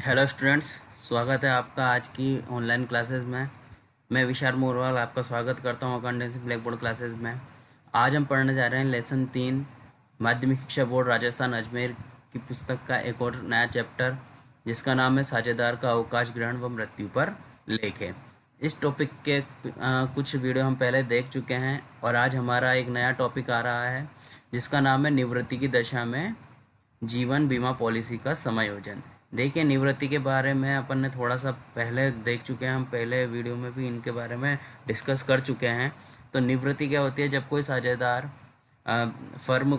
Hello students, स्वागत है आपका आज की ऑनलाइन क्लासेस में। मैं विशाल मोरवाल आपका स्वागत करता हूँ अकाउंटेंसी ब्लैक बोर्ड क्लासेस में। आज हम पढ़ने जा रहे हैं लेसन 3 माध्यमिक शिक्षा बोर्ड राजस्थान अजमेर की पुस्तक का एक और नया चैप्टर, जिसका नाम है साझेदार का अवकाश ग्रहण व मृत्यु पर लेख है। इस टॉपिक के कुछ वीडियो हम पहले देख चुके हैं और आज हमारा एक नया टॉपिक आ रहा है जिसका नाम है निवृत्ति की दशा में जीवन बीमा पॉलिसी का समायोजन। देखिए, निवृत्ति के बारे में अपन ने थोड़ा सा पहले देख चुके हैं, हम पहले वीडियो में भी इनके बारे में डिस्कस कर चुके हैं। तो निवृत्ति क्या होती है? जब कोई साझेदार फर्म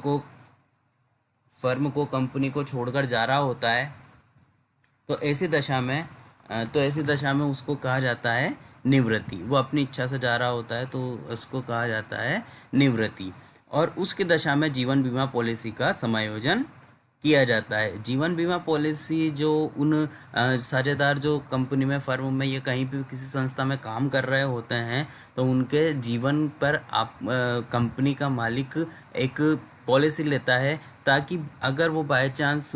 को कंपनी को छोड़कर जा रहा होता है तो ऐसी दशा में उसको कहा जाता है निवृत्ति। वो अपनी इच्छा से जा रहा होता है तो उसको कहा जाता है निवृत्ति। और उसकी दशा में जीवन बीमा पॉलिसी का समायोजन किया जाता है। जीवन बीमा पॉलिसी जो उन साझेदार जो कंपनी में, फर्म में या कहीं भी किसी संस्था में काम कर रहे होते हैं तो उनके जीवन पर कंपनी का मालिक एक पॉलिसी लेता है, ताकि अगर वो बाय चांस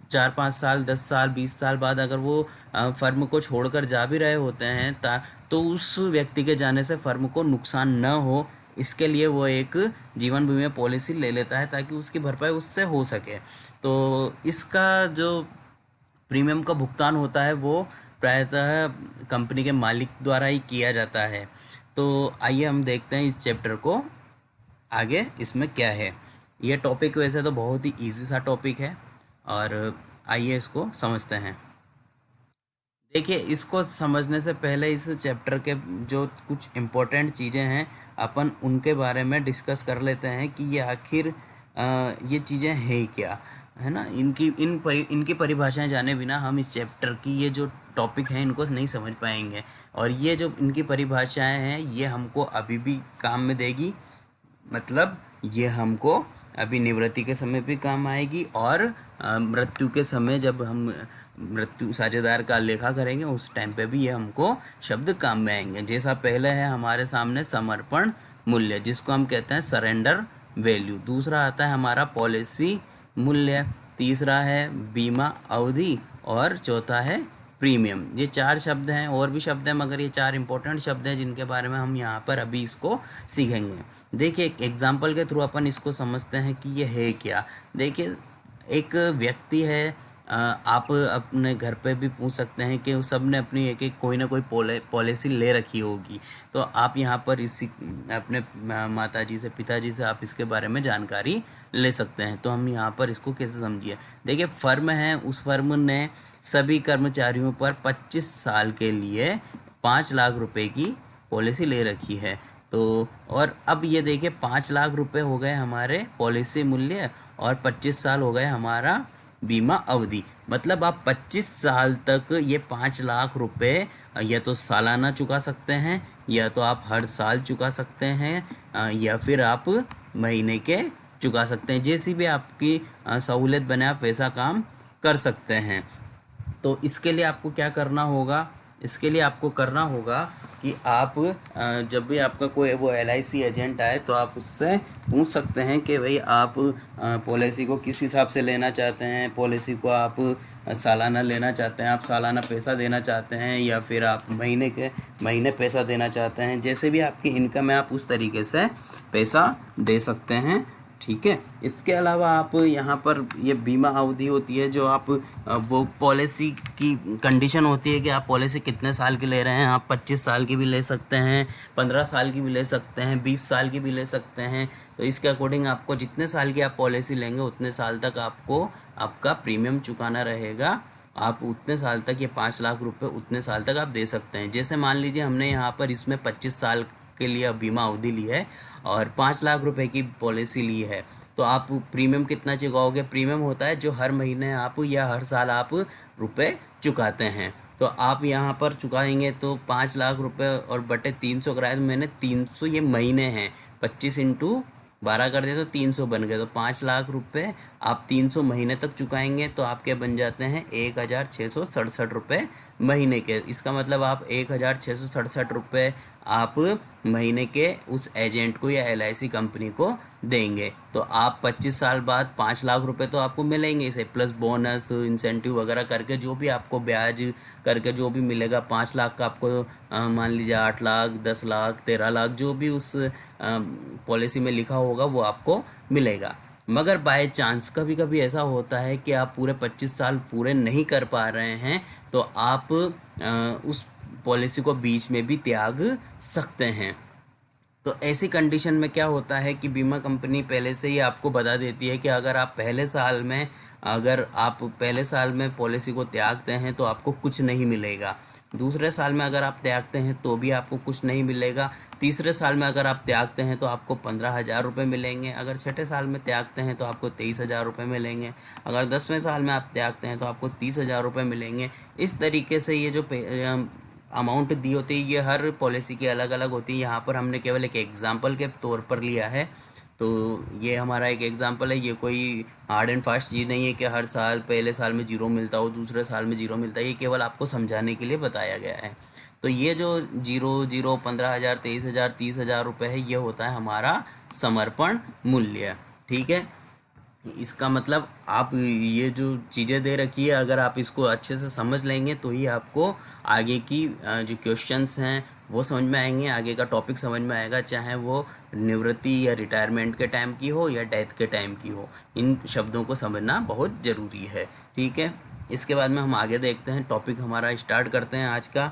4-5 साल, 10 साल, 20 साल बाद अगर वो फर्म को छोड़कर जा भी रहे होते हैं तो उस व्यक्ति के जाने से फर्म को नुकसान न हो, इसके लिए वो एक जीवन बीमा पॉलिसी ले लेता है ताकि उसकी भरपाई उससे हो सके। तो इसका जो प्रीमियम का भुगतान होता है वो प्रायतः कंपनी के मालिक द्वारा ही किया जाता है। तो आइए हम देखते हैं इस चैप्टर को आगे, इसमें क्या है। यह टॉपिक वैसे तो बहुत ही इजी सा टॉपिक है और आइए इसको समझते हैं। देखिए, इसको समझने से पहले इस चैप्टर के जो कुछ इम्पोर्टेंट चीज़ें हैं अपन उनके बारे में डिस्कस कर लेते हैं कि ये आखिर ये चीज़ें हैं क्या, है ना। इनकी परिभाषाएं जाने बिना हम इस चैप्टर की ये जो टॉपिक है इनको नहीं समझ पाएंगे। और ये जो इनकी परिभाषाएं हैं ये हमको अभी भी काम में देगी, मतलब ये हमको अभी निवृत्ति के समय भी काम आएगी और मृत्यु के समय जब हम मृत्यु साझेदार का लेखा करेंगे उस टाइम पे भी ये हमको शब्द काम में आएंगे। जैसा पहले है हमारे सामने समर्पण मूल्य, जिसको हम कहते हैं सरेंडर वैल्यू। दूसरा आता है हमारा पॉलिसी मूल्य, तीसरा है बीमा अवधि और चौथा है प्रीमियम। ये 4 शब्द हैं, और भी शब्द हैं मगर ये 4 इंपॉर्टेंट शब्द हैं जिनके बारे में हम यहाँ पर अभी इसको सीखेंगे। देखिए, एक एग्जाम्पल के थ्रू अपन इसको समझते हैं कि ये है क्या। देखिए, एक व्यक्ति है, आप अपने घर पे भी पूछ सकते हैं कि सब ने अपनी एक एक कोई ना कोई पॉलिसी ले रखी होगी। तो आप यहाँ पर इसी अपने माताजी से, पिताजी से आप इसके बारे में जानकारी ले सकते हैं। तो हम यहाँ पर इसको कैसे समझिए। देखिए, फर्म है, उस फर्म ने सभी कर्मचारियों पर 25 साल के लिए 5 लाख रुपए की पॉलिसी ले रखी है। तो और अब ये देखिए, 5 लाख रुपए हो गए हमारे पॉलिसी मूल्य और 25 साल हो गए हमारा बीमा अवधि। मतलब आप 25 साल तक ये 5 लाख रुपए या तो सालाना चुका सकते हैं, या तो आप हर साल चुका सकते हैं, या फिर आप महीने के चुका सकते हैं। जैसी भी आपकी सहूलियत बने आप वैसा काम कर सकते हैं। तो इसके लिए आपको क्या करना होगा? इसके लिए आपको करना होगा कि आप जब भी आपका कोई वो LIC एजेंट आए तो आप उससे पूछ सकते हैं कि भाई आप पॉलिसी को किस हिसाब से लेना चाहते हैं। पॉलिसी को आप सालाना लेना चाहते हैं, आप सालाना पैसा देना चाहते हैं, या फिर आप महीने पैसा देना चाहते हैं। जैसे भी आपकी इनकम है आप उस तरीके से पैसा दे सकते हैं, ठीक है। इसके अलावा आप यहाँ पर ये बीमा अवधि होती है, जो आप वो पॉलिसी की कंडीशन होती है कि आप पॉलिसी कितने साल की ले रहे हैं। आप 25 साल की भी ले सकते हैं, 15 साल की भी ले सकते हैं, 20 साल की भी ले सकते हैं। तो इसके अकॉर्डिंग आपको जितने साल की आप पॉलिसी लेंगे उतने साल तक आपको आपका प्रीमियम चुकाना रहेगा। आप उतने साल तक, ये 5 लाख रुपए उतने साल तक आप दे सकते हैं। जैसे मान लीजिए हमने यहाँ पर इसमें 25 साल के लिए बीमा अवधि ली है और 5 लाख रुपए की पॉलिसी ली है, तो आप प्रीमियम कितना चुकाओगे? प्रीमियम होता है जो हर महीने आप या हर साल आप रुपए चुकाते हैं। तो आप यहाँ पर चुकाएंगे तो 5 लाख रुपए और बटे 300 कराए, तो मैंने 300, ये महीने हैं, 25 × 12 कर दिया तो 300 बन गए। तो 5 लाख रुपए आप 300 महीने तक चुकाएंगे तो आपके बन जाते हैं 1667 रुपये महीने के। इसका मतलब आप 1667 रुपये आप महीने के उस एजेंट को या LIC कंपनी को देंगे। तो आप 25 साल बाद 5 लाख रुपए तो आपको मिलेंगे इसे, प्लस बोनस इंसेंटिव वगैरह करके जो भी आपको ब्याज करके जो भी मिलेगा, 5 लाख का आपको मान लीजिए 8 लाख, 10 लाख, 13 लाख जो भी उस पॉलिसी में लिखा होगा वो आपको मिलेगा। मगर बाय चांस कभी कभी ऐसा होता है कि आप पूरे 25 साल पूरे नहीं कर पा रहे हैं, तो आप उस पॉलिसी को बीच में भी त्याग सकते हैं। तो ऐसी कंडीशन में क्या होता है कि बीमा कंपनी पहले से ही आपको बता देती है कि अगर आप पहले साल में पॉलिसी को त्यागते हैं तो आपको कुछ नहीं मिलेगा, दूसरे साल में अगर आप त्यागते हैं तो भी आपको कुछ नहीं मिलेगा, तीसरे साल में अगर आप त्यागते हैं तो आपको 15,000 रुपये मिलेंगे, अगर छठे साल में त्यागते हैं तो आपको 23,000 रुपये मिलेंगे, अगर 10वें साल में आप त्यागते हैं तो आपको 30,000 रुपये मिलेंगे। इस तरीके से ये जो अमाउंट दी होती है ये हर पॉलिसी की अलग अलग होती है। यहाँ पर हमने केवल एक एग्जांपल के तौर पर लिया है, तो ये हमारा एक एग्जांपल है, ये कोई हार्ड एंड फास्ट चीज़ नहीं है कि हर साल पहले साल में 0 मिलता हो, दूसरे साल में 0 मिलता है, ये केवल आपको समझाने के लिए बताया गया है। तो ये जो 0, 0, 15,000, 23,000, 30,000 रुपये है, ये होता है हमारा समर्पण मूल्य। ठीक है, इसका मतलब आप ये जो चीज़ें दे रखी है अगर आप इसको अच्छे से समझ लेंगे तो ही आपको आगे की जो क्वेश्चंस हैं वो समझ में आएंगे, आगे का टॉपिक समझ में आएगा, चाहे वो निवृत्ति या रिटायरमेंट के टाइम की हो या डेथ के टाइम की हो। इन शब्दों को समझना बहुत ज़रूरी है। ठीक है, इसके बाद में हम आगे देखते हैं, टॉपिक हमारा स्टार्ट करते हैं आज का।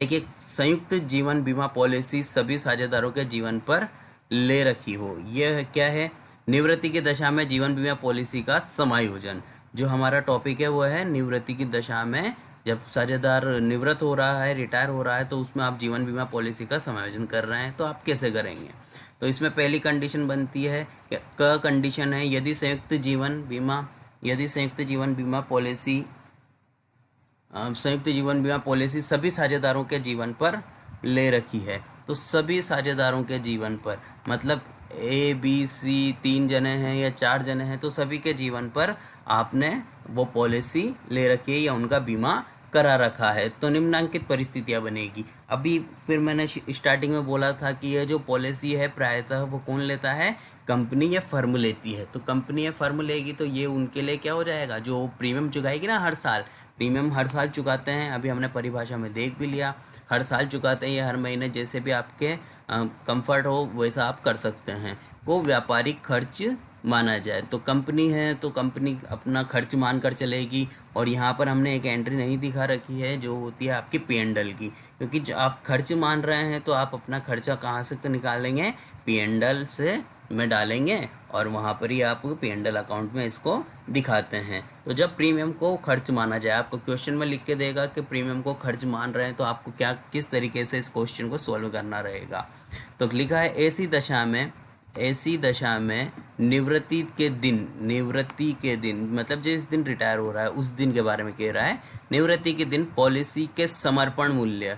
देखिए, संयुक्त जीवन बीमा पॉलिसी सभी साझेदारों के जीवन पर ले रखी हो, यह क्या है? निवृत्ति की दशा में जीवन बीमा पॉलिसी का समायोजन। जो हमारा टॉपिक है वो है निवृत्ति की दशा में, जब साझेदार निवृत्त हो रहा है, रिटायर हो रहा है, तो उसमें आप जीवन बीमा पॉलिसी का समायोजन कर रहे हैं, तो आप कैसे करेंगे? तो इसमें पहली कंडीशन बनती है कि कंडीशन है यदि संयुक्त जीवन बीमा पॉलिसी सभी साझेदारों के जीवन पर ले रखी है। तो सभी साझेदारों के जीवन पर मतलब ABC 3 जने हैं या 4 जने हैं, तो सभी के जीवन पर आपने वो पॉलिसी ले रखी है या उनका बीमा करा रखा है। तो निम्नलिखित परिस्थितियां बनेगी। अभी फिर मैंने स्टार्टिंग में बोला था कि ये जो पॉलिसी है प्रायतः वो कौन लेता है? कंपनी या फर्म लेती है। तो कंपनी या फर्म लेगी तो ये उनके लिए क्या हो जाएगा? जो प्रीमियम चुकाएगी ना, प्रीमियम हर साल चुकाते हैं, अभी हमने परिभाषा में देख भी लिया, हर साल चुकाते हैं या हर महीने, जैसे भी आपके कंफर्ट हो वैसा आप कर सकते हैं, वो व्यापारिक खर्च माना जाए। तो कंपनी है तो कंपनी अपना खर्च मान कर चलेगी। और यहाँ पर हमने एक एंट्री नहीं दिखा रखी है जो होती है आपकी P&L की, क्योंकि जो आप खर्च मान रहे हैं तो आप अपना खर्चा कहाँ से निकालेंगे? P&L से में डालेंगे और वहाँ पर ही आप P&L अकाउंट में इसको दिखाते हैं। तो जब प्रीमियम को खर्च माना जाए, आपको क्वेश्चन में लिख के देगा कि प्रीमियम को खर्च मान रहे हैं, तो आपको किस तरीके से इस क्वेश्चन को सॉल्व करना रहेगा। तो लिखा है ऐसी दशा में निवृत्ति के दिन मतलब जिस दिन रिटायर हो रहा है उस दिन के बारे में कह रहा है। निवृत्ति के दिन पॉलिसी के समर्पण मूल्य,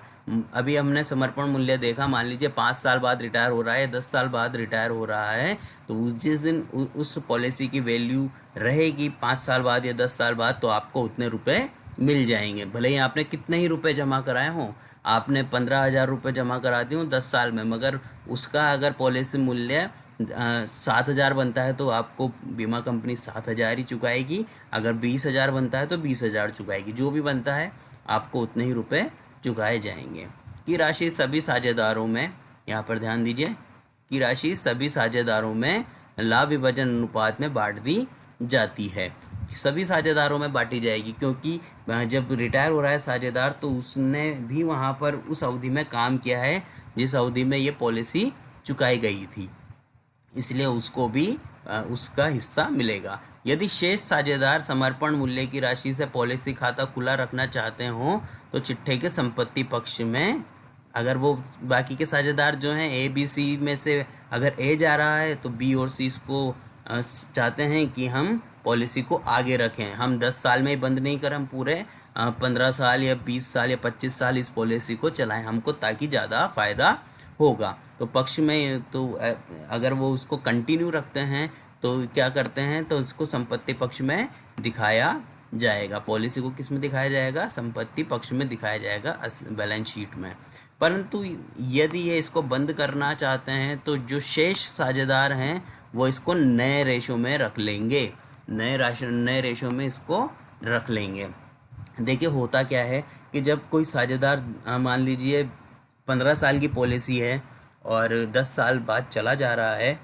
अभी हमने समर्पण मूल्य देखा, मान लीजिए 5 साल बाद रिटायर हो रहा है, 10 साल बाद रिटायर हो रहा है, तो जिस दिन उस पॉलिसी की वैल्यू रहेगी 5 साल बाद या 10 साल बाद, तो आपको उतने रुपए मिल जाएंगे। भले ही आपने कितने ही रुपए जमा कराए हों, आपने 15,000 रुपये जमा करा दी हूँ 10 साल में, मगर उसका अगर पॉलिसी मूल्य 7,000 बनता है तो आपको बीमा कंपनी 7,000 ही चुकाएगी। अगर 20,000 बनता है तो 20,000 चुकाएगी। जो भी बनता है आपको उतने ही रुपए चुकाए जाएंगे। की राशि सभी साझेदारों में, यहाँ पर ध्यान दीजिए, की राशि सभी साझेदारों में लाभ विभाजन अनुपात में बांट दी जाती है। सभी साझेदारों में बांटी जाएगी, क्योंकि जब रिटायर हो रहा है साझेदार तो उसने भी वहाँ पर उस अवधि में काम किया है जिस अवधि में ये पॉलिसी चुकाई गई थी, इसलिए उसको भी उसका हिस्सा मिलेगा। यदि शेष साझेदार समर्पण मूल्य की राशि से पॉलिसी खाता खुला रखना चाहते हों तो चिट्ठे के संपत्ति पक्ष में, अगर वो बाकी के साझेदार जो हैं ABC में से अगर A जा रहा है तो B और C इसको चाहते हैं कि हम पॉलिसी को आगे रखें, हम 10 साल में ही बंद नहीं करें, हम पूरे 15 साल या 20 साल या 25 साल इस पॉलिसी को चलाएं हमको, ताकि ज़्यादा फ़ायदा होगा। तो पक्ष में तो अगर वो उसको कंटिन्यू रखते हैं तो क्या करते हैं, तो इसको संपत्ति पक्ष में दिखाया जाएगा। पॉलिसी को किस में दिखाया जाएगा, संपत्ति पक्ष में दिखाया जाएगा बैलेंस शीट में। परंतु यदि ये इसको बंद करना चाहते हैं तो जो शेष साझेदार हैं वो इसको नए रेशो में रख लेंगे, नए रेशो में इसको रख लेंगे। देखिए होता क्या है कि जब कोई साझेदार मान लीजिए 15 साल की पॉलिसी है और 10 साल बाद चला जा रहा है,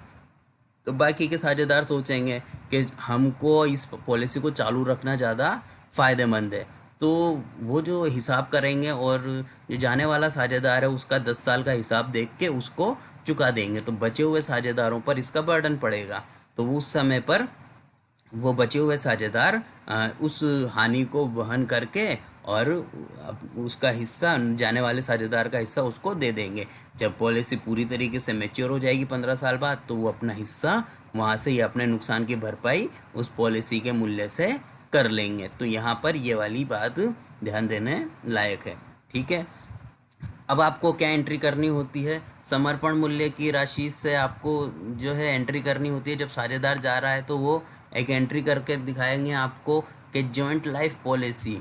तो बाकी के साझेदार सोचेंगे कि हमको इस पॉलिसी को चालू रखना ज़्यादा फ़ायदेमंद है, तो वो जो हिसाब करेंगे और जो जाने वाला साझेदार है उसका 10 साल का हिसाब देख के उसको चुका देंगे, तो बचे हुए साझेदारों पर इसका बर्डन पड़ेगा। तो उस समय पर वो बचे हुए साझेदार उस हानि को वहन करके और उसका हिस्सा, जाने वाले साझेदार का हिस्सा उसको दे देंगे। जब पॉलिसी पूरी तरीके से मैच्योर हो जाएगी 15 साल बाद, तो वो अपना हिस्सा वहाँ से ही अपने नुकसान की भरपाई उस पॉलिसी के मूल्य से कर लेंगे। तो यहाँ पर ये वाली बात ध्यान देने लायक है। ठीक है, अब आपको क्या एंट्री करनी होती है, समर्पण मूल्य की राशि से आपको जो है एंट्री करनी होती है। जब साझेदार जा रहा है तो वो एक एंट्री करके दिखाएंगे आपको कि joint life policy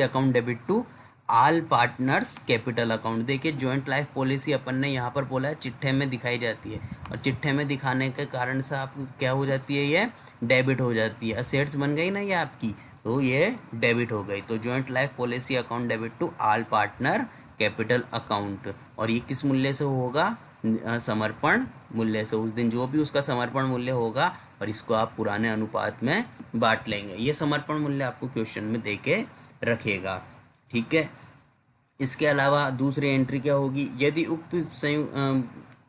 account debit to all partners capital account. देखिए जॉइंट लाइफ पॉलिसी अपन ने यहाँ पर बोला है चिट्ठे में दिखाई जाती है, और चिट्ठे में दिखाने के कारण से आप क्या हो जाती है, ये डेबिट हो जाती है, असेट्स बन गई ना ये आपकी, तो ये डेबिट हो गई। तो joint life policy account debit to all partner capital account, और ये किस मूल्य से होगा, समर्पण मूल्य से। उस दिन जो भी उसका समर्पण मूल्य होगा और इसको आप पुराने अनुपात में बांट लेंगे। ये समर्पण मूल्य आपको क्वेश्चन में दे के रखेगा। ठीक है, इसके अलावा दूसरी एंट्री क्या होगी, यदि उक्त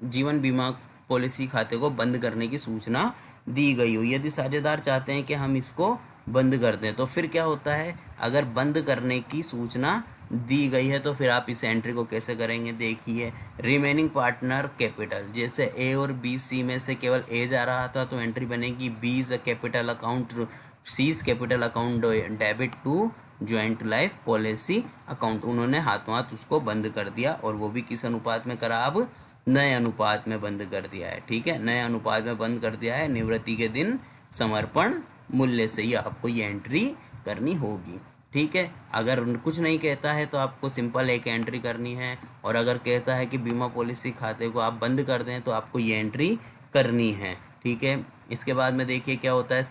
जीवन बीमा पॉलिसी खाते को बंद करने की सूचना दी गई हो। यदि साझेदार चाहते हैं कि हम इसको बंद कर दें, तो फिर क्या होता है, अगर बंद करने की सूचना दी गई है तो फिर आप इस एंट्री को कैसे करेंगे। देखिए रिमेनिंग पार्टनर कैपिटल, जैसे ए और बी सी में से केवल ए जा रहा था तो एंट्री बनेगी B is a capital account, C is capital account debit to joint life policy account. उन्होंने हाथों हाथ उसको बंद कर दिया, और वो भी किस अनुपात में करा, अब नए अनुपात में बंद कर दिया है। ठीक है, नए अनुपात में बंद कर दिया है, निवृत्ति के दिन समर्पण मूल्य से ही आपको ये एंट्री करनी होगी। ठीक है, अगर कुछ नहीं कहता है तो आपको सिंपल एक एंट्री करनी है, और अगर कहता है कि बीमा पॉलिसी खाते को आप बंद कर दें तो आपको ये एंट्री करनी है। ठीक है, इसके बाद में देखिए क्या होता है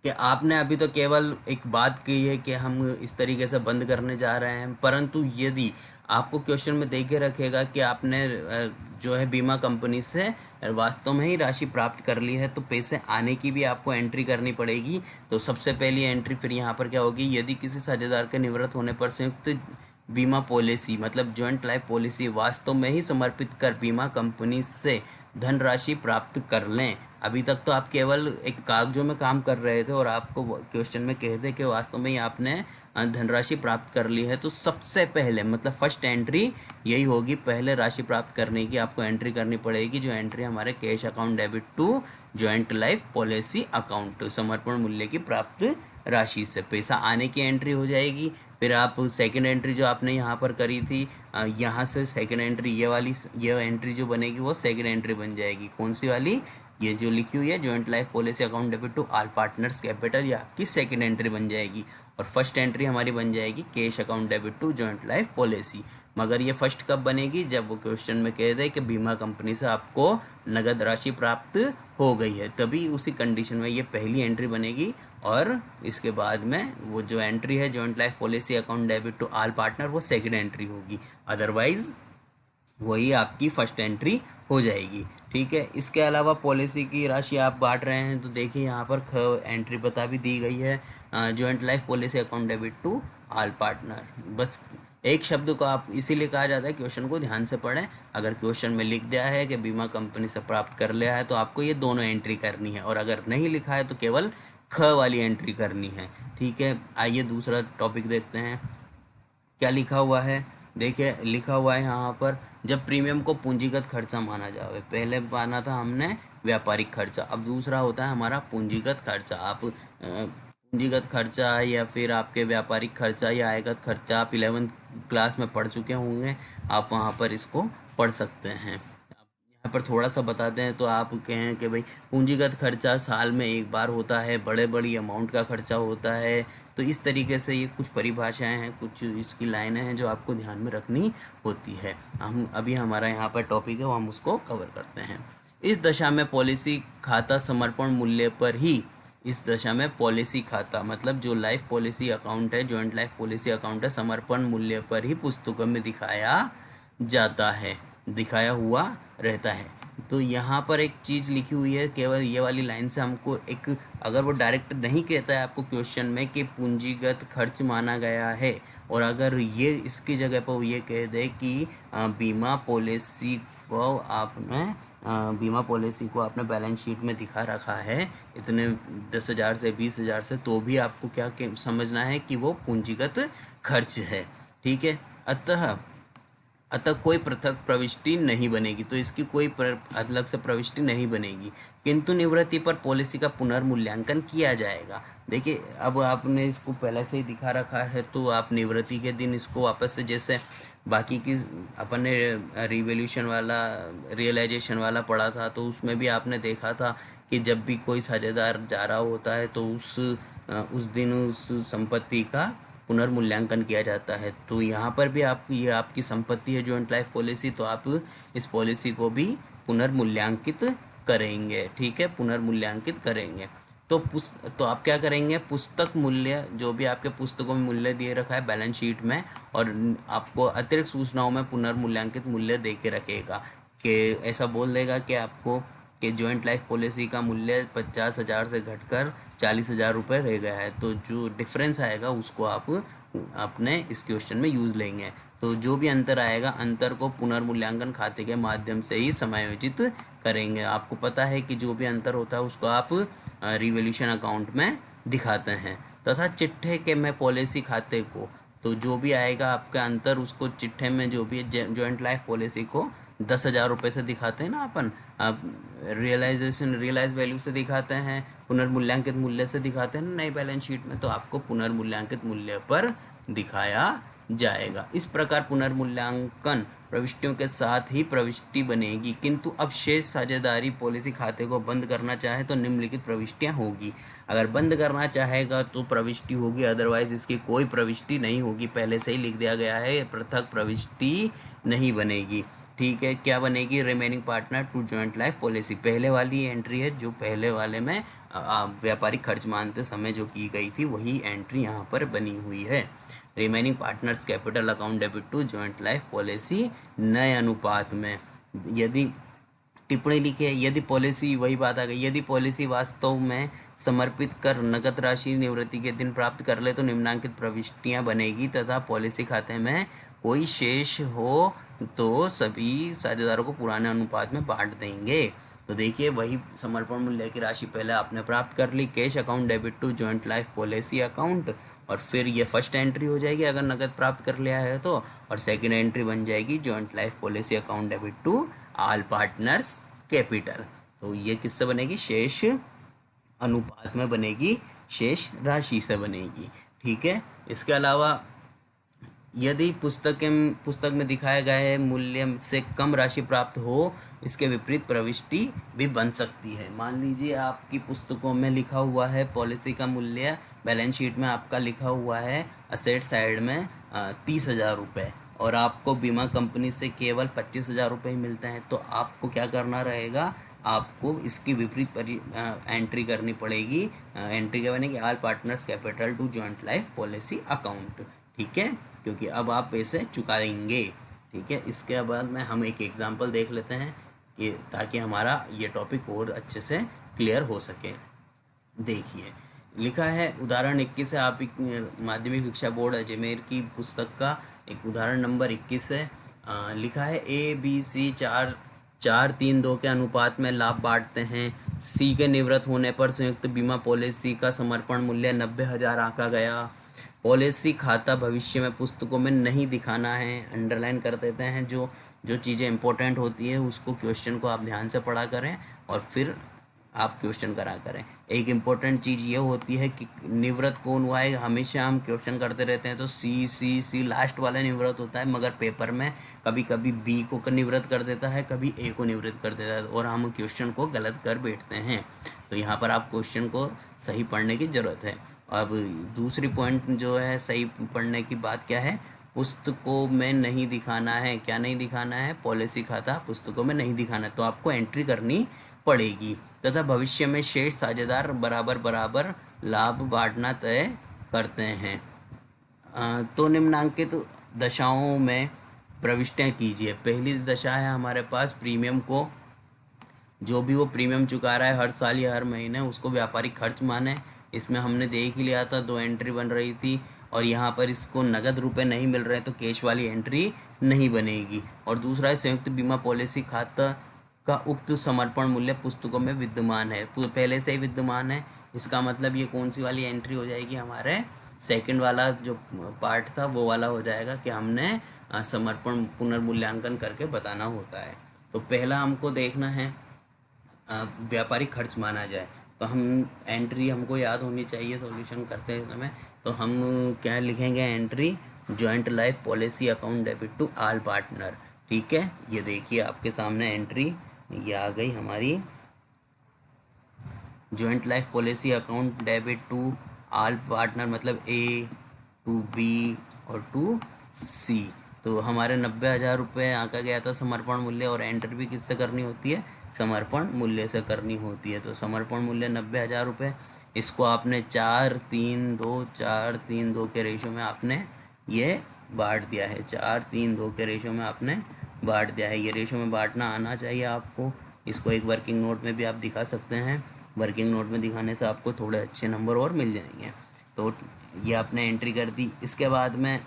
कि आपने अभी तो केवल एक बात की है कि हम इस तरीके से बंद करने जा रहे हैं, परंतु यदि आपको क्वेश्चन में दे के रखेगा कि आपने जो है बीमा कंपनी से वास्तव में ही राशि प्राप्त कर ली है, तो पैसे आने की भी आपको एंट्री करनी पड़ेगी। तो सबसे पहली एंट्री फिर यहाँ पर क्या होगी, यदि किसी साझेदार के निवृत्त होने पर संयुक्त बीमा पॉलिसी मतलब जॉइंट लाइफ पॉलिसी वास्तव में ही समर्पित कर बीमा कंपनी से धनराशि प्राप्त कर लें। अभी तक तो आप केवल एक कागजों में काम कर रहे थे और आपको क्वेश्चन में कहते कि वास्तव में ही आपने धनराशि प्राप्त कर ली है, तो सबसे पहले मतलब फर्स्ट एंट्री यही होगी, पहले राशि प्राप्त करने की आपको एंट्री करनी पड़ेगी, जो एंट्री हमारे cash account debit to joint life policy account, समर्पण मूल्य की प्राप्त राशि से पैसा आने की एंट्री हो जाएगी। फिर आप सेकंड एंट्री जो आपने यहाँ पर करी थी, यहाँ से सेकंड एंट्री ये एंट्री जो बनेगी वो सेकंड एंट्री बन जाएगी। कौन सी वाली, ये जो लिखी हुई है joint life policy account debit to all partners capital, ये आपकी सेकंड एंट्री बन जाएगी। और फर्स्ट एंट्री हमारी बन जाएगी cash account debit to joint life policy. मगर ये फर्स्ट कब बनेगी, जब वो क्वेश्चन में कह दे कि बीमा कंपनी से आपको नगद राशि प्राप्त हो गई है, तभी उसी कंडीशन में ये पहली एंट्री बनेगी। और इसके बाद में वो जो एंट्री है joint life policy account debit to all partner, वो सेकंड एंट्री होगी, अदरवाइज वही आपकी फर्स्ट एंट्री हो जाएगी। ठीक है, इसके अलावा पॉलिसी की राशि आप बांट रहे हैं, तो देखिए यहाँ पर एंट्री बता भी दी गई है, joint life policy account debit to all partner. बस एक शब्द को आप इसीलिए कहा जाता है क्वेश्चन को ध्यान से पढ़ें। अगर क्वेश्चन में लिख दिया है कि बीमा कंपनी से प्राप्त कर लिया है, तो आपको ये दोनों एंट्री करनी है, और अगर नहीं लिखा है तो केवल ख वाली एंट्री करनी है। ठीक है, आइए दूसरा टॉपिक देखते हैं क्या लिखा हुआ है। देखिए लिखा हुआ है यहाँ पर, जब प्रीमियम को पूंजीगत खर्चा माना जाए, पहले माना था हमने व्यापारिक खर्चा, अब दूसरा होता है हमारा पूंजीगत खर्चा। आप पूंजीगत खर्चा या फिर आपके व्यापारिक खर्चा या आयगत खर्चा आप 11th क्लास में पढ़ चुके होंगे, आप वहाँ पर इसको पढ़ सकते हैं। यहाँ यहाँ पर थोड़ा सा बताते हैं तो आप कहें कि भाई पूंजीगत खर्चा साल में एक बार होता है, बड़ी अमाउंट का खर्चा होता है। तो इस तरीके से ये कुछ परिभाषाएं हैं, कुछ इसकी लाइनें हैं जो आपको ध्यान में रखनी होती है। हम अभी हमारा यहाँ पर टॉपिक है वो हम उसको कवर करते हैं। इस दशा में पॉलिसी खाता समर्पण मूल्य पर ही, इस दशा में पॉलिसी खाता मतलब जो लाइफ पॉलिसी अकाउंट है, जॉइंट लाइफ पॉलिसी अकाउंट है, समर्पण मूल्य पर ही पुस्तकों में दिखाया जाता है, दिखाया हुआ रहता है। तो यहाँ पर एक चीज़ लिखी हुई है, केवल ये वाली लाइन से हमको एक, अगर वो डायरेक्ट नहीं कहता है आपको क्वेश्चन में कि पूंजीगत खर्च माना गया है, और अगर ये इसकी जगह पर वो ये कह दे कि बीमा पॉलिसी को आपने बीमा पॉलिसी को आपने बैलेंस शीट में दिखा रखा है इतने 10,000 से 20,000 से, तो भी आपको क्या समझना है कि वो पूंजीगत खर्च है। ठीक है। अतः कोई पृथक प्रविष्टि नहीं बनेगी, तो इसकी कोई अलग से प्रविष्टि नहीं बनेगी, किंतु निवृत्ति पर पॉलिसी का पुनर्मूल्यांकन किया जाएगा। देखिए अब आपने इसको पहले से ही दिखा रखा है, तो आप निवृत्ति के दिन इसको वापस से, जैसे बाकी की अपन ने रिवोल्यूशन वाला, रियलाइजेशन वाला पढ़ा था, तो उसमें भी आपने देखा था कि जब भी कोई साझेदार जा रहा होता है तो उस दिन उस संपत्ति का पुनर्मूल्यांकन किया जाता है। तो यहाँ पर भी आपकी, ये आपकी संपत्ति है जॉइंट लाइफ पॉलिसी, तो आप इस पॉलिसी को भी पुनर्मूल्यांकित करेंगे। ठीक है, पुनर्मूल्यांकित करेंगे। तो आप क्या करेंगे, पुस्तक मूल्य, जो भी आपके पुस्तकों में मूल्य दिए रखा है बैलेंस शीट में, और आपको अतिरिक्त सूचनाओं में पुनर्मूल्यांकित मूल्य दे के रखेगा, कि ऐसा बोल देगा कि आपको कि जॉइंट लाइफ पॉलिसी का मूल्य 50,000 से घटकर 40,000 रुपये रह गया है। तो जो डिफरेंस आएगा उसको आप अपने इस क्वेश्चन में यूज़ लेंगे। तो जो भी अंतर आएगा, अंतर को पुनर्मूल्यांकन खाते के माध्यम से ही समायोजित करेंगे। आपको पता है कि जो भी अंतर होता है उसको आप रिवोल्यूशन अकाउंट में दिखाते हैं। तथा चिट्ठे के में पॉलिसी खाते को, तो जो भी आएगा आपका अंतर, उसको चिट्ठे में जो भी जॉइंट लाइफ पॉलिसी को 10,000 रुपये से दिखाते हैं ना अपन, आप रियलाइज वैल्यू से दिखाते हैं, पुनर्मूल्यांकित मूल्य से दिखाते हैं नई बैलेंस शीट में, तो आपको पुनर्मूल्यांकित मूल्य पर दिखाया जाएगा। इस प्रकार पुनर्मूल्यांकन प्रविष्टियों के साथ ही प्रविष्टि बनेगी, किंतु अब शेष साझेदारी पॉलिसी खाते को बंद करना चाहे तो निम्नलिखित प्रविष्टियां होगी। अगर बंद करना चाहेगा तो प्रविष्टि होगी, अदरवाइज इसकी कोई प्रविष्टि नहीं होगी। पहले से ही लिख दिया गया है, पृथक प्रविष्टि नहीं बनेगी। ठीक है, क्या बनेगी, remaining partner to joint life policy, पहले वाली एंट्री है जो पहले वाले में व्यापारिक खर्च मानते समय जो की गई थी वही एंट्री यहाँ पर बनी हुई है। Remaining partners capital account debit to joint life policy नए अनुपात में। यदि टिप्पणी लिखी है, यदि पॉलिसी, वही बात आ गई, यदि पॉलिसी वास्तव में समर्पित कर नकद राशि निवृत्ति के दिन प्राप्त कर ले तो निम्नांकित प्रविष्टियां बनेगी, तथा पॉलिसी खाते में कोई शेष हो तो सभी साझेदारों को पुराने अनुपात में बांट देंगे। तो देखिए वही समर्पण मूल्य की राशि पहले आपने प्राप्त कर ली, cash account debit to joint life policy account, और फिर ये फर्स्ट एंट्री हो जाएगी अगर नकद प्राप्त कर लिया है तो, और सेकंड एंट्री बन जाएगी joint life policy account debit to all partners capital. तो ये किससे बनेगी, शेष अनुपात में बनेगी, शेष राशि से बनेगी। ठीक है। इसके अलावा यदि पुस्तक में दिखाए गए मूल्य से कम राशि प्राप्त हो, इसके विपरीत प्रविष्टि भी बन सकती है। मान लीजिए आपकी पुस्तकों में लिखा हुआ है पॉलिसी का मूल्य, बैलेंस शीट में आपका लिखा हुआ है असेट साइड में 30,000 रुपये, और आपको बीमा कंपनी से केवल 25,000 रुपये ही मिलते हैं, तो आपको क्या करना रहेगा, आपको इसकी विपरीत एंट्री करनी पड़ेगी। एंट्री क्या बनेगी, all partners capital to joint life policy account. ठीक है, क्योंकि अब आप पैसे चुकाएंगे। ठीक है। इसके बाद में हम एक एग्जांपल देख लेते हैं कि ताकि हमारा ये टॉपिक और अच्छे से क्लियर हो सके। देखिए लिखा है उदाहरण 21 है, आप माध्यमिक शिक्षा बोर्ड अजमेर की पुस्तक का एक उदाहरण नंबर 21 है। लिखा है ABC 4:3:2 के अनुपात में लाभ बांटते हैं। C के निवृत्त होने पर संयुक्त बीमा पॉलिसी का समर्पण मूल्य 90,000 आंका गया। पॉलिसी खाता भविष्य में पुस्तकों में नहीं दिखाना है, अंडरलाइन कर देते हैं। जो चीज़ें इंपॉर्टेंट होती है उसको, क्वेश्चन को आप ध्यान से पढ़ा करें और फिर आप क्वेश्चन करा करें। एक इम्पोर्टेंट चीज़ ये होती है कि निवृत्त कौन हुआ है, हमेशा हम क्वेश्चन करते रहते हैं तो सी लास्ट वाला निवृत्त होता है, मगर पेपर में कभी कभी बी को निवृत्त कर देता है, कभी ए को निवृत्त कर देता है और हम क्वेश्चन को गलत कर बैठते हैं। तो यहाँ पर आप क्वेश्चन को सही पढ़ने की ज़रूरत है। अब दूसरी पॉइंट जो है सही पढ़ने की बात क्या है, पुस्तकों में नहीं दिखाना है। क्या नहीं दिखाना है, पॉलिसी खाता पुस्तकों में नहीं दिखाना है, तो आपको एंट्री करनी पड़ेगी। तथा भविष्य में शेष साझेदार बराबर बराबर लाभ बांटना तय करते हैं। तो निम्नांकित दशाओं में प्रविष्टियाँ कीजिए। पहली दशा है हमारे पास प्रीमियम को, जो भी वो प्रीमियम चुका रहा है हर साल या हर महीने, उसको व्यापारिक खर्च माने। इसमें हमने देख ही लिया था, 2 एंट्री बन रही थी और यहाँ पर इसको नगद रुपए नहीं मिल रहे तो कैश वाली एंट्री नहीं बनेगी। और दूसरा है संयुक्त बीमा पॉलिसी खाता का उक्त समर्पण मूल्य पुस्तकों में विद्यमान है, पहले से ही विद्यमान है। इसका मतलब ये कौन सी वाली एंट्री हो जाएगी, हमारे सेकंड वाला जो पार्ट था वो वाला हो जाएगा कि हमने समर्पण पुनर्मूल्यांकन करके बताना होता है। तो पहला हमको देखना है व्यापारिक खर्च माना जाए, तो हम एंट्री हमको याद होनी चाहिए सॉल्यूशन करते समय। तो हम क्या लिखेंगे, entry joint life policy account debit to all partner. ठीक है, ये देखिए आपके सामने एंट्री ये आ गई हमारी, joint life policy account debit to all partner, मतलब ए टू बी और टू सी। तो हमारे 90,000 रुपये आंका गया था समर्पण मूल्य, और एंट्री भी किससे करनी होती है, समर्पण मूल्य से करनी होती है। तो समर्पण मूल्य 90,000 रुपये, इसको आपने 4-3-2 के रेशो में आपने ये बांट दिया है, 4-3-2 के रेशो में आपने बांट दिया है। ये रेशो में बांटना आना चाहिए आपको। इसको एक वर्किंग नोट में भी आप दिखा सकते हैं, वर्किंग नोट में दिखाने से आपको थोड़े अच्छे नंबर और मिल जाएंगे। तो ये आपने एंट्री कर दी। इसके बाद में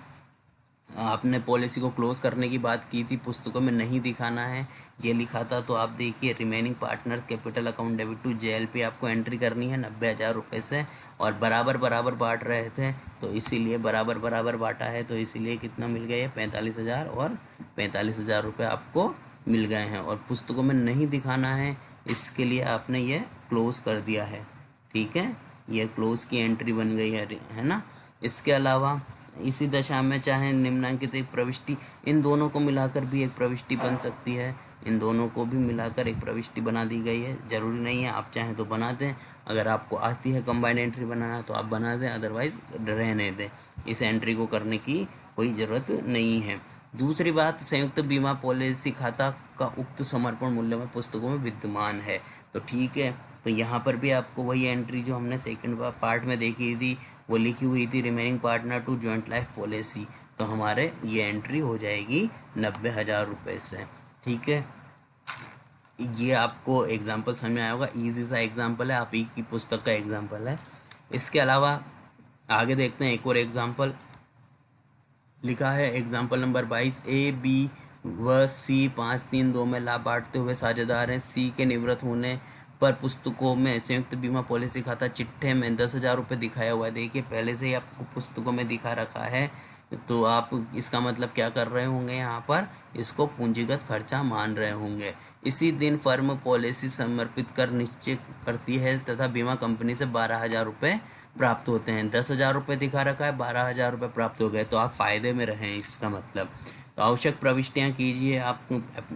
आपने पॉलिसी को क्लोज करने की बात की थी, पुस्तकों में नहीं दिखाना है ये लिखा था। तो आप देखिए remaining partners capital account debit to JLP आपको एंट्री करनी है 90,000 रुपये से, और बराबर बराबर बांट रहे थे तो इसीलिए बराबर बराबर बांटा है, तो इसीलिए कितना मिल गया, ये 45,000 और 45,000 रुपये आपको मिल गए हैं। और पुस्तकों में नहीं दिखाना है, इसके लिए आपने ये क्लोज कर दिया है। ठीक है, ये क्लोज की एंट्री बन गई है ना। इसके अलावा इसी दशा में चाहे निम्नांकित एक प्रविष्टि, इन दोनों को मिलाकर भी एक प्रविष्टि बन सकती है, इन दोनों को भी मिलाकर एक प्रविष्टि बना दी गई है। ज़रूरी नहीं है, आप चाहें तो बना दें, अगर आपको आती है कंबाइंड एंट्री बनाना तो आप बना दें, अदरवाइज़ रहने दें, इस एंट्री को करने की कोई ज़रूरत नहीं है। दूसरी बात, संयुक्त बीमा पॉलिसी खाता का उक्त समर्पण मूल्य में पुस्तकों में विद्यमान है, तो ठीक है। तो यहाँ पर भी आपको वही एंट्री जो हमने सेकंड पार्ट में देखी थी वो लिखी हुई थी, remaining partner to joint life policy, तो हमारे ये एंट्री हो जाएगी 90,000 रुपये से। ठीक है, ये आपको एग्जाम्पल समझ में आया होगा, ईजी सा एग्जाम्पल है, आप ही की पुस्तक का एग्जाम्पल है। इसके अलावा आगे देखते हैं, एक और एग्जाम्पल लिखा है, एग्जाम्पल नंबर 22, A, B व C 5-3-2 में लाभ बांटते हुए साझेदार हैं। C के निवृत्त होने पर पुस्तकों में संयुक्त बीमा पॉलिसी खाता चिट्ठे में 10,000 रुपये दिखाया हुआ है। देखिए पहले से ही आपको पुस्तकों में दिखा रखा है, तो आप इसका मतलब क्या कर रहे होंगे, यहाँ पर इसको पूंजीगत खर्चा मान रहे होंगे। इसी दिन फर्म पॉलिसी समर्पित कर निश्चय करती है तथा बीमा कंपनी से 12,000 रुपये प्राप्त होते हैं। 10,000 रुपये दिखा रखा है, 12,000 रुपये प्राप्त हो गए, तो आप फ़ायदे में रहें इसका मतलब। तो आवश्यक प्रविष्टियाँ कीजिए। आप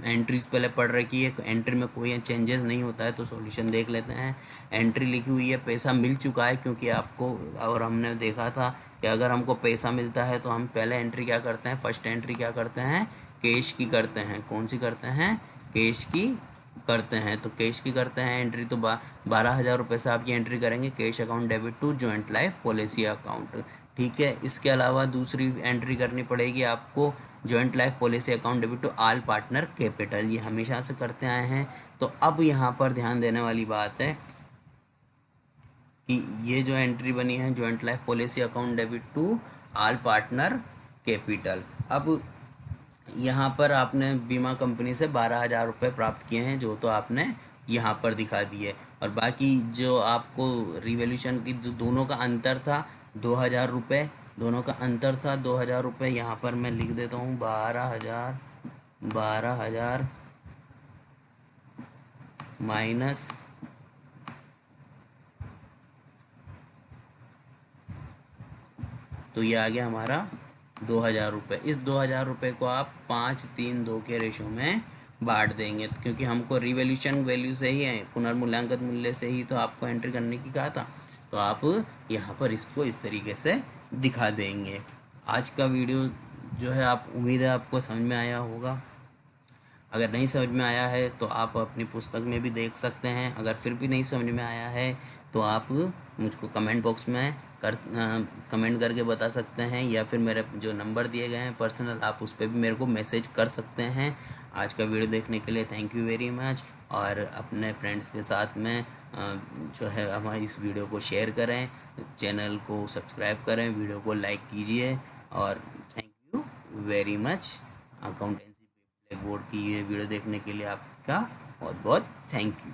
एंट्रीज पहले पढ़ रखी है, एंट्री में कोई चेंजेस नहीं होता है तो सॉल्यूशन देख लेते हैं। एंट्री लिखी हुई है, पैसा मिल चुका है, क्योंकि आपको और हमने देखा था कि अगर हमको पैसा मिलता है तो हम पहले एंट्री क्या करते हैं, फर्स्ट एंट्री क्या करते हैं, कैश की करते हैं। कौन सी करते हैं, कैश की करते हैं। तो कैश की करते हैं एंट्री, तो 12,000 रुपये से आप ये एंट्री करेंगे, cash account debit to joint life policy account. ठीक है, इसके अलावा दूसरी एंट्री करनी पड़ेगी आपको, joint life policy account debit to all partner capital, ये हमेशा से करते आए हैं। तो अब यहाँ पर ध्यान देने वाली बात है कि ये जो एंट्री बनी है joint life policy account debit to all partner capital, अब यहाँ पर आपने बीमा कंपनी से 12,000 रुपये प्राप्त किए हैं, जो तो आपने यहाँ पर दिखा दिए, और बाकी जो आपको रिवॉल्यूशन की जो दोनों का अंतर था 2,000 रुपये, दोनों का अंतर था 2,000 रुपये, यहाँ पर मैं लिख देता हूँ 12,000 माइनस तो ये आ गया हमारा 2,000 रुपये। इस 2,000 रुपये को आप 5-3-2 के रेशो में बांट देंगे, क्योंकि हमको रिवैल्यूएशन वैल्यू से ही है, पुनर्मूल्यांकन मूल्य से ही तो आपको एंट्री करने की कहा था। तो आप यहाँ पर इसको इस तरीके से दिखा देंगे। आज का वीडियो जो है, आप उम्मीद है आपको समझ में आया होगा। अगर नहीं समझ में आया है तो आप अपनी पुस्तक में भी देख सकते हैं। अगर फिर भी नहीं समझ में आया है तो आप मुझको कमेंट बॉक्स में कमेंट करके बता सकते हैं, या फिर मेरे जो नंबर दिए गए हैं पर्सनल, आप उस पर भी मेरे को मैसेज कर सकते हैं। आज का वीडियो देखने के लिए थैंक यू वेरी मच। और अपने फ्रेंड्स के साथ में जो है हमारी इस वीडियो को शेयर करें, चैनल को सब्सक्राइब करें, वीडियो को लाइक कीजिए। और thank you very much. Accountancy black board की ये वीडियो देखने के लिए आपका बहुत बहुत थैंक यू।